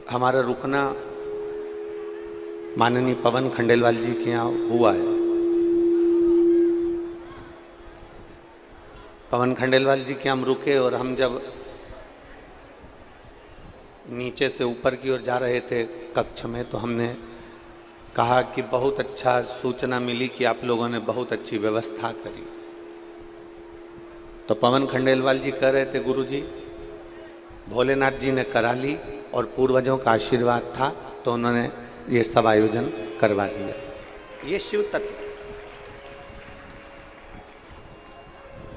हमारा रुकना माननीय पवन खंडेलवाल जी के यहाँ हुआ है। पवन खंडेलवाल जी के हम रुके और हम जब नीचे से ऊपर की ओर जा रहे थे कक्ष में, तो हमने कहा कि बहुत अच्छा सूचना मिली कि आप लोगों ने बहुत अच्छी व्यवस्था करी। तो पवन खंडेलवाल जी कह रहे थे, गुरुजी भोलेनाथ जी ने करा ली और पूर्वजों का आशीर्वाद था तो उन्होंने ये सब आयोजन करवा दिया। ये शिव तत्व,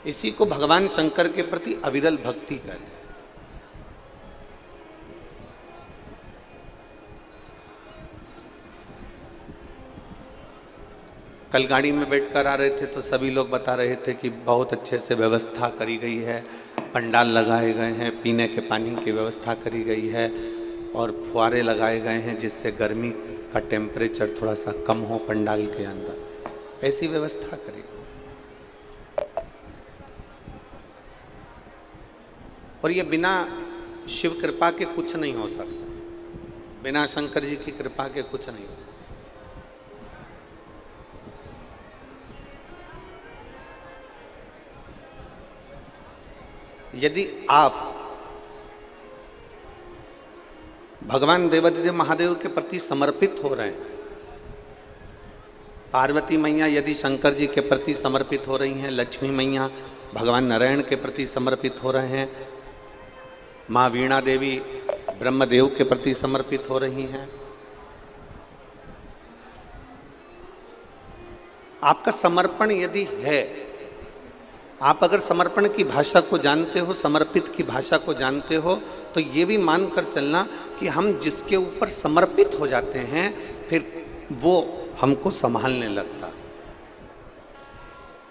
इसी को भगवान शंकर के प्रति अविरल भक्ति कहते हैं। कल गाड़ी में बैठकर आ रहे थे तो सभी लोग बता रहे थे कि बहुत अच्छे से व्यवस्था करी गई है, पंडाल लगाए गए हैं, पीने के पानी की व्यवस्था करी गई है और फुहारे लगाए गए हैं जिससे गर्मी का टेम्परेचर थोड़ा सा कम हो पंडाल के अंदर। ऐसी व्यवस्था करी गई। और ये बिना शिव कृपा के कुछ नहीं हो सकता, बिना शंकर जी की कृपा के कुछ नहीं हो सकता। यदि आप भगवान देवादिदेव महादेव के प्रति समर्पित हो रहे हैं, पार्वती मैया यदि शंकर जी के प्रति समर्पित हो रही हैं, लक्ष्मी मैया भगवान नारायण के प्रति समर्पित हो रहे हैं, माँ वीणा देवी ब्रह्मदेव के प्रति समर्पित हो रही हैं, आपका समर्पण यदि है, आप अगर समर्पण की भाषा को जानते हो, समर्पित की भाषा को जानते हो, तो ये भी मानकर चलना कि हम जिसके ऊपर समर्पित हो जाते हैं फिर वो हमको संभालने लगता।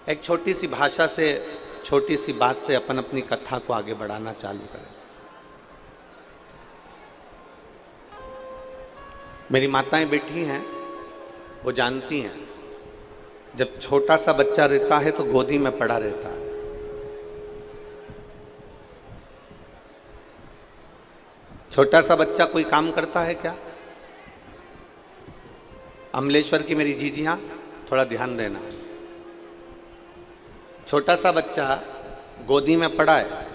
एक छोटी सी भाषा से, छोटी सी बात से अपन अपनी कथा को आगे बढ़ाना चालू करें। मेरी माताएं बैठी हैं, वो जानती हैं जब छोटा सा बच्चा रहता है तो गोदी में पड़ा रहता है। छोटा सा बच्चा कोई काम करता है क्या? अमलेश्वर की मेरी जीजियां थोड़ा ध्यान देना। छोटा सा बच्चा गोदी में पड़ा है,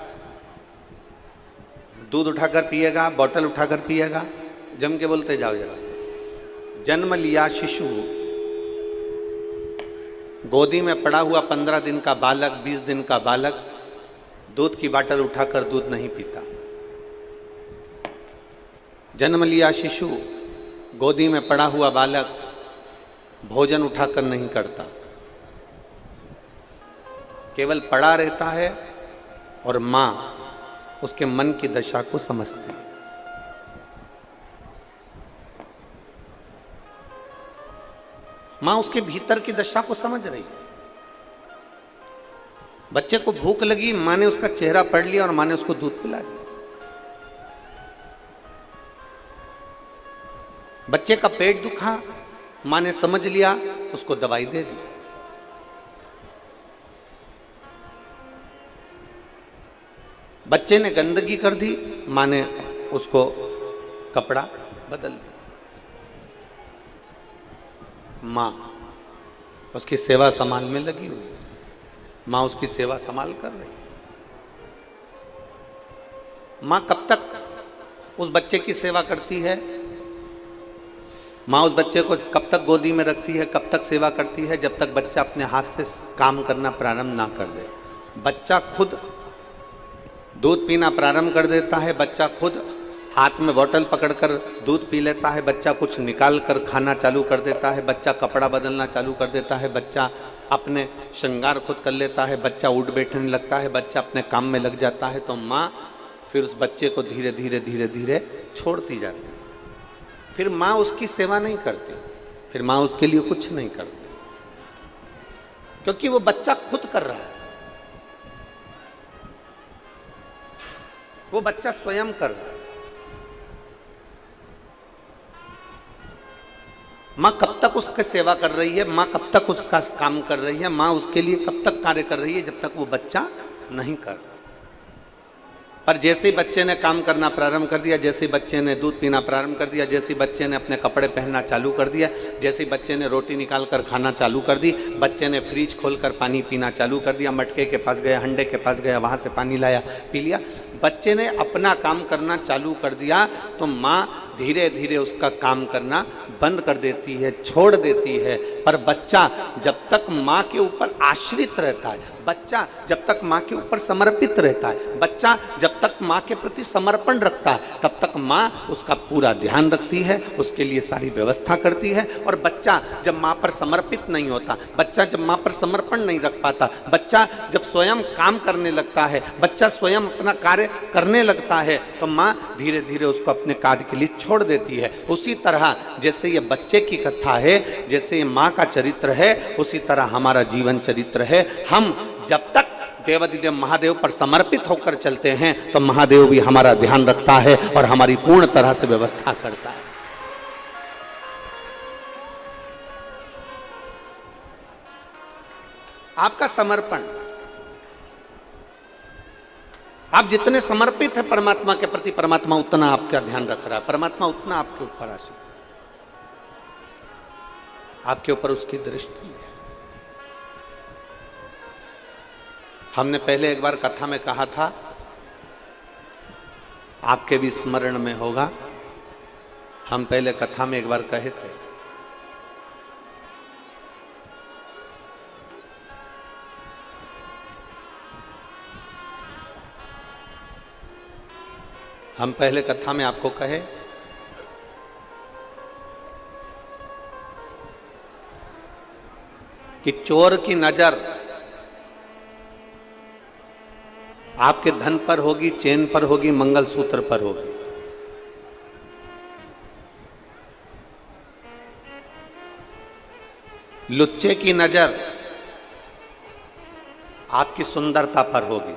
दूध उठाकर पिएगा, बोतल उठाकर पिएगा, जम के बोलते जाओ जरा। जन्म लिया शिशु, गोदी में पड़ा हुआ 15 दिन का बालक, 20 दिन का बालक दूध की बाटल उठाकर दूध नहीं पीता। जन्म लिया शिशु, गोदी में पड़ा हुआ बालक भोजन उठाकर नहीं करता, केवल पड़ा रहता है और मां उसके मन की दशा को समझती है। मां उसके भीतर की दशा को समझ रही है। बच्चे को भूख लगी, मां ने उसका चेहरा पढ़ लिया और मां ने उसको दूध पिला दिया। बच्चे का पेट दुखा, मां ने समझ लिया, उसको दवाई दे दी। बच्चे ने गंदगी कर दी, मां ने उसको कपड़ा बदल दिया। मां उसकी सेवा संभाल में लगी हुई है, मां उसकी सेवा संभाल कर रही है। मां कब तक उस बच्चे की सेवा करती है? मां उस बच्चे को कब तक गोदी में रखती है, कब तक सेवा करती है? जब तक बच्चा अपने हाथ से काम करना प्रारंभ ना कर दे। बच्चा खुद दूध पीना प्रारंभ कर देता है, बच्चा खुद हाथ में बोतल पकड़कर दूध पी लेता है, बच्चा कुछ निकाल कर खाना चालू कर देता है, बच्चा कपड़ा बदलना चालू कर देता है, बच्चा अपने श्रृंगार खुद कर लेता है, बच्चा उठ बैठने लगता है, बच्चा अपने काम में लग जाता है। तो माँ फिर उस बच्चे को धीरे धीरे धीरे धीरे छोड़ती जाती है। फिर माँ उसकी सेवा नहीं करती, फिर माँ उसके लिए कुछ नहीं करती, क्योंकि वो बच्चा खुद कर रहा है, वो बच्चा स्वयं कर रहा है। माँ कब तक उसकी सेवा कर रही है, माँ कब तक उसका काम कर रही है, माँ उसके लिए कब तक कार्य कर रही है? जब तक वो बच्चा नहीं कर रहा। पर जैसे ही बच्चे ने काम करना प्रारंभ कर दिया, जैसे ही बच्चे ने दूध पीना प्रारंभ कर दिया, जैसे ही बच्चे ने अपने कपड़े पहनना चालू कर दिया, जैसे ही बच्चे ने रोटी निकाल कर खाना चालू कर दी, बच्चे ने फ्रिज खोलकर पानी पीना चालू कर दिया, मटके के पास गया, हंडे के पास गया, वहाँ से पानी लाया, पी लिया, बच्चे ने अपना काम करना चालू कर दिया, तो माँ धीरे धीरे उसका काम करना बंद कर देती है, छोड़ देती है। पर बच्चा जब तक माँ के ऊपर आश्रित रहता है, बच्चा जब तक माँ के ऊपर समर्पित रहता है, बच्चा जब तक माँ के प्रति समर्पण रखता है, तब तक माँ उसका पूरा ध्यान रखती है, उसके लिए सारी व्यवस्था करती है। और बच्चा जब माँ पर समर्पित नहीं होता, बच्चा जब माँ पर समर्पण नहीं रख पाता, बच्चा जब स्वयं काम करने लगता है, बच्चा स्वयं अपना कार्य करने लगता है, तो माँ धीरे धीरे उसको अपने कार्य के लिए छोड़ देती है। उसी तरह जैसे ये बच्चे की कथा है, जैसे ये माँ का चरित्र है, उसी तरह हमारा जीवन चरित्र है। हम जब तक देवाधिदेव महादेव पर समर्पित होकर चलते हैं, तो महादेव भी हमारा ध्यान रखता है और हमारी पूर्ण तरह से व्यवस्था करता है। आपका समर्पण, आप जितने समर्पित हैं परमात्मा के प्रति, परमात्मा उतना आपका ध्यान रख रहा है, परमात्मा उतना आपके ऊपर आश्रित है, आपके ऊपर उसकी दृष्टि है। हमने पहले एक बार कथा में कहा था, आपके भी स्मरण में होगा, हम पहले कथा में एक बार कहे थे, हम पहले कथा में आपको कहे कि चोर की नजर आपके धन पर होगी, चेन पर होगी, मंगलसूत्र पर होगी। लुच्चे की नजर आपकी सुंदरता पर होगी।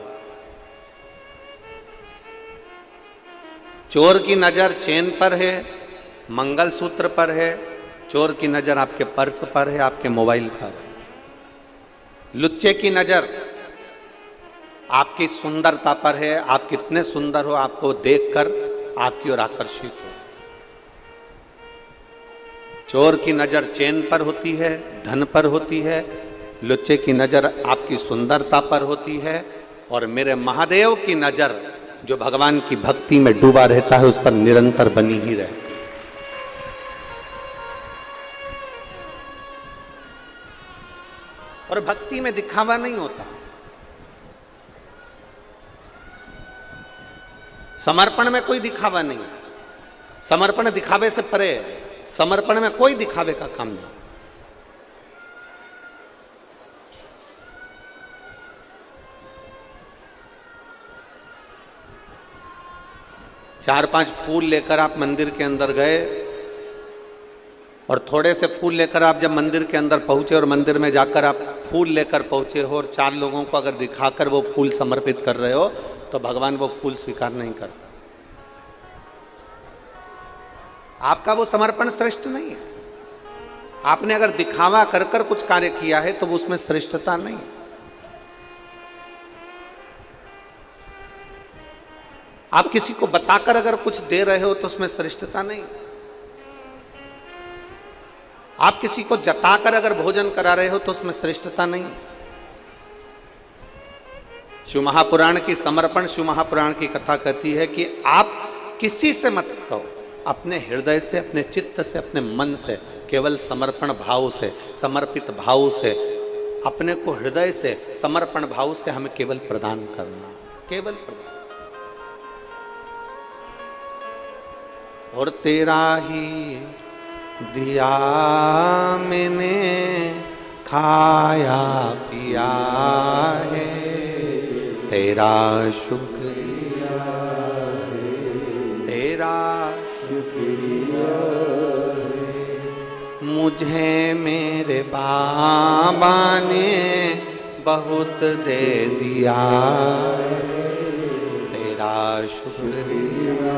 चोर की नजर चेन पर है, मंगलसूत्र पर है, चोर की नजर आपके पर्स पर है, आपके मोबाइल पर है। लुच्चे की नजर आपकी सुंदरता पर है, आप कितने सुंदर हो, आपको देखकर आपकी ओर आकर्षित हो। चोर की नजर चेन पर होती है, धन पर होती है, लुच्चे की नजर आपकी सुंदरता पर होती है, और मेरे महादेव की नजर जो भगवान की भक्ति में डूबा रहता है, उस पर निरंतर बनी ही रहती है। और भक्ति में दिखावा नहीं होता, समर्पण में कोई दिखावा नहीं, समर्पण दिखावे से परे है, समर्पण में कोई दिखावे का काम नहीं। चार पांच फूल लेकर आप मंदिर के अंदर गए, और थोड़े से फूल लेकर आप जब मंदिर के अंदर पहुंचे, और मंदिर में जाकर आप फूल लेकर पहुंचे हो, और चार लोगों को अगर दिखाकर वो फूल समर्पित कर रहे हो, तो भगवान वो फूल स्वीकार नहीं करता। आपका वो समर्पण श्रेष्ठ नहीं है। आपने अगर दिखावा कर कर कुछ कार्य किया है, तो वो उसमें श्रेष्ठता नहीं है। आप किसी को बताकर अगर कुछ दे रहे हो, तो उसमें श्रेष्ठता नहीं। आप किसी को जताकर अगर भोजन करा रहे हो, तो उसमें श्रेष्ठता नहीं। शिव महापुराण की समर्पण, शिव महापुराण की कथा कहती है कि आप किसी से मत कहो, अपने हृदय से, अपने चित्त से, अपने मन से, केवल समर्पण भाव से, समर्पित भाव से, अपने को हृदय से, समर्पण भाव से हमें केवल प्रदान करना, केवल प्रदान। और तेरा ही दिया मैंने खाया पिया है, तेरा शुक्रिया है, तेरा शुक्रिया है। मुझे मेरे बाबा ने बहुत दे दिया है, तेरा शुक्रिया,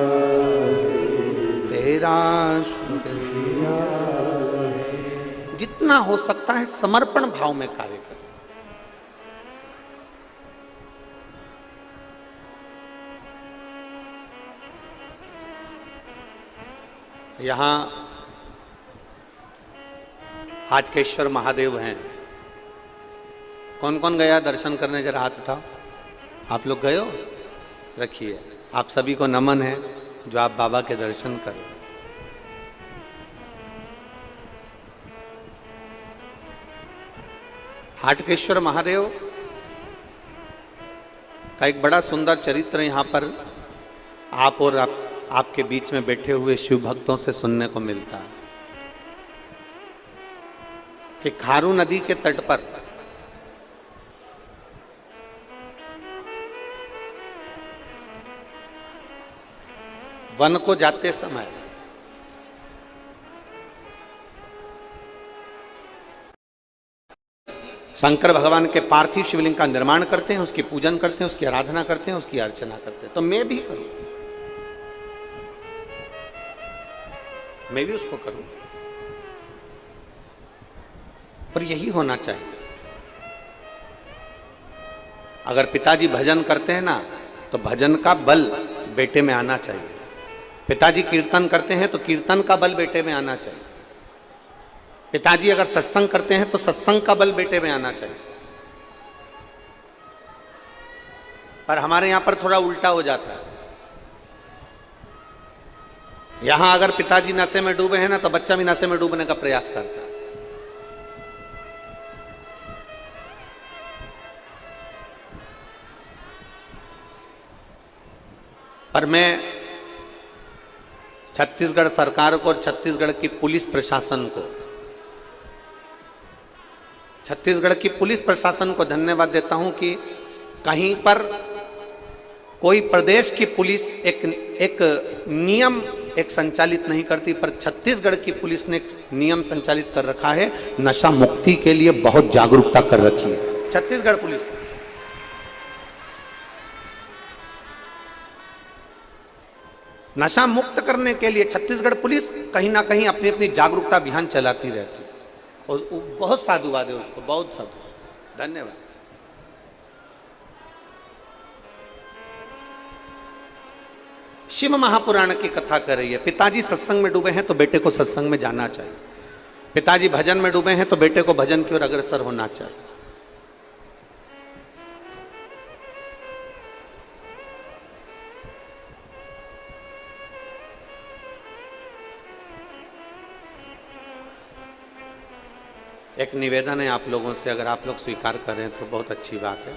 तेरा शुक्रिया। जितना हो सकता है समर्पण भाव में कार्य करें। यहाँ हाटकेश्वर महादेव हैं। कौन कौन गया दर्शन करने, जरा हाथ उठाओ। आप लोग गए हो? रखिए, आप सभी को नमन है जो आप बाबा के दर्शन करो। हाटकेश्वर महादेव का एक बड़ा सुंदर चरित्र यहाँ पर आप और आपके बीच में बैठे हुए शिव भक्तों से सुनने को मिलता है कि खारू नदी के तट पर वन को जाते समय शंकर भगवान के पार्थिव शिवलिंग का निर्माण करते हैं, उसकी पूजन करते हैं, उसकी आराधना करते हैं, उसकी अर्चना करते हैं। तो मैं भी करूं, मैं भी उसको करूं, पर यही होना चाहिए। अगर पिताजी भजन करते हैं ना, तो भजन का बल बेटे में आना चाहिए। पिताजी कीर्तन करते हैं तो कीर्तन का बल बेटे में आना चाहिए। पिताजी अगर सत्संग करते हैं तो सत्संग का बल बेटे में आना चाहिए। पर हमारे यहां पर थोड़ा उल्टा हो जाता है। यहां अगर पिताजी नशे में डूबे हैं ना, तो बच्चा भी नशे में डूबने का प्रयास करता है। पर मैं छत्तीसगढ़ सरकार को और छत्तीसगढ़ की पुलिस प्रशासन को, छत्तीसगढ़ की पुलिस प्रशासन को धन्यवाद देता हूं कि कहीं पर कोई प्रदेश की पुलिस एक नियम संचालित नहीं करती, पर छत्तीसगढ़ की पुलिस ने एक नियम संचालित कर रखा है। नशा मुक्ति के लिए बहुत जागरूकता कर रखी है छत्तीसगढ़ पुलिस। नशा मुक्त करने के लिए छत्तीसगढ़ पुलिस कहीं ना कहीं अपनी अपनी जागरूकता अभियान चलाती रहती है। और बहुत साधुवाद है उसको, बहुत साधुवाद, धन्यवाद। शिव महापुराण की कथा कर रही है। पिताजी सत्संग में डूबे हैं तो बेटे को सत्संग में जाना चाहिए। पिताजी भजन में डूबे हैं तो बेटे को भजन की ओर अग्रसर होना चाहिए। एक निवेदन है आप लोगों से, अगर आप लोग स्वीकार करें तो बहुत अच्छी बात है।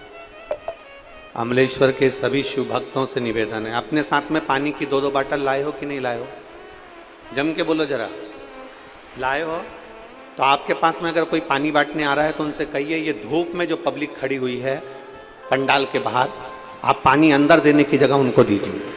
अमलेश्वर के सभी शिव भक्तों से निवेदन है, अपने साथ में पानी की 2-2 बाटल लाए हो कि नहीं लाए हो? जम के बोलो जरा, लाए हो? तो आपके पास में अगर कोई पानी बांटने आ रहा है तो उनसे कहिए, ये धूप में जो पब्लिक खड़ी हुई है पंडाल के बाहर, आप पानी अंदर देने की जगह उनको दीजिए।